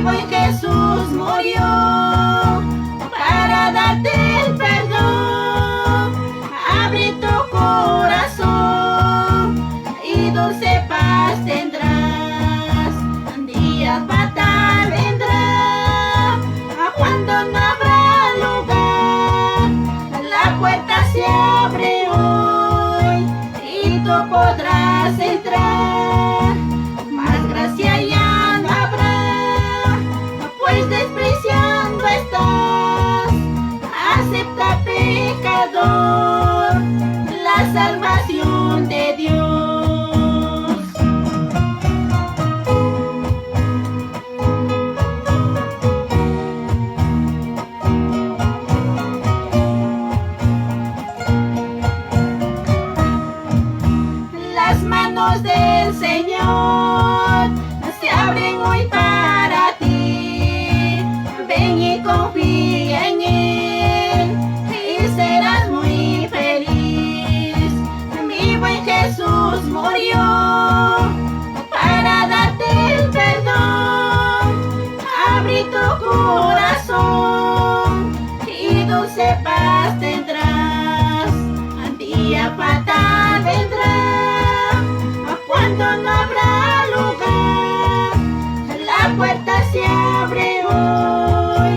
buen Jesús murió para darte el perdón. Abre tu corazón y dulce paz tendrás. Un día fatal vendrá cuando no habrá lugar. La puerta se abre hoy y tú podrás entrar. Más gracia ya no habrá, pues despreciando estás. Acepta, pecador, la salvación de Dios. Las manos del Señor se abren hoy para ti. Ven y confía en Él y serás muy feliz. Mi buen Jesús murió para darte el perdón. Abre tu corazón y dulce paz tendrás. Un día fatal vendrá cuando no habrá lugar. La puerta se abre hoy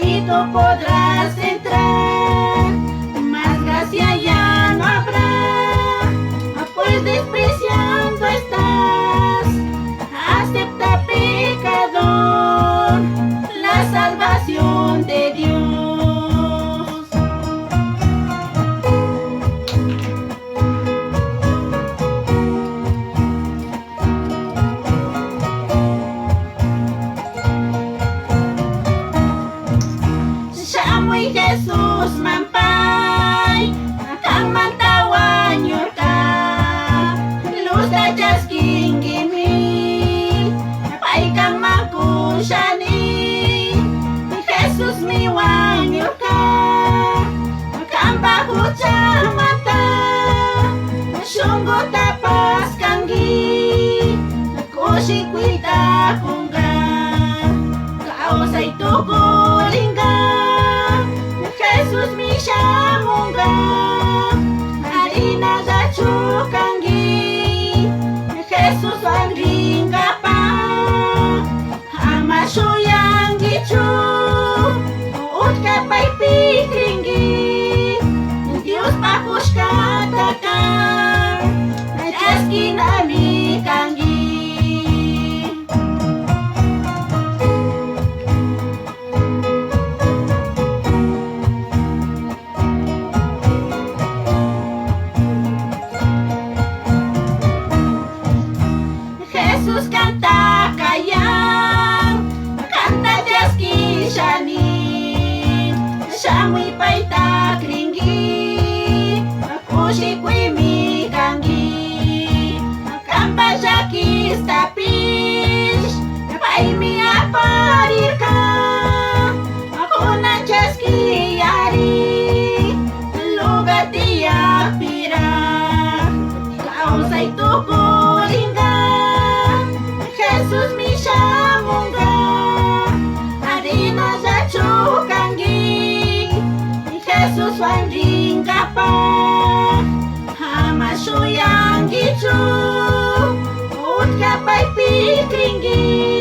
y tú podrás entrar. Más gracia ya no habrá, pues despreciando estás. Acepta, pecador, la salvación de Dios. Shamuy Jesús mampay, kang mantawan yurka. Luz da jasking gimi, pay kang makushani. Jesús miwan yurka, kang bahucha mata. Syunggo tapas kanggi, kushi kuita kungga. Kausay tukulingga, Jesús mi shamunga. Harina gachukanggi, Jesús wangringa pa. Amasuyang gichu, utka pa'y pikringgi. Dios pakush kataka, jaski nami kanggi. Jesús canta kayang, canta jaski shani. Shamuy pa'y takringgi, kushi kuy mi kanggi. Kamba jakis tapis, pa'y mi aparir ka. Ako na jaski yari, lugar tiyak pira. Kausay tukulingga, Jesús mi shamunga. Harina gachukanggi, Jesús wangringa pa. Hamasuyang gichu, utka pa'y pikringgi.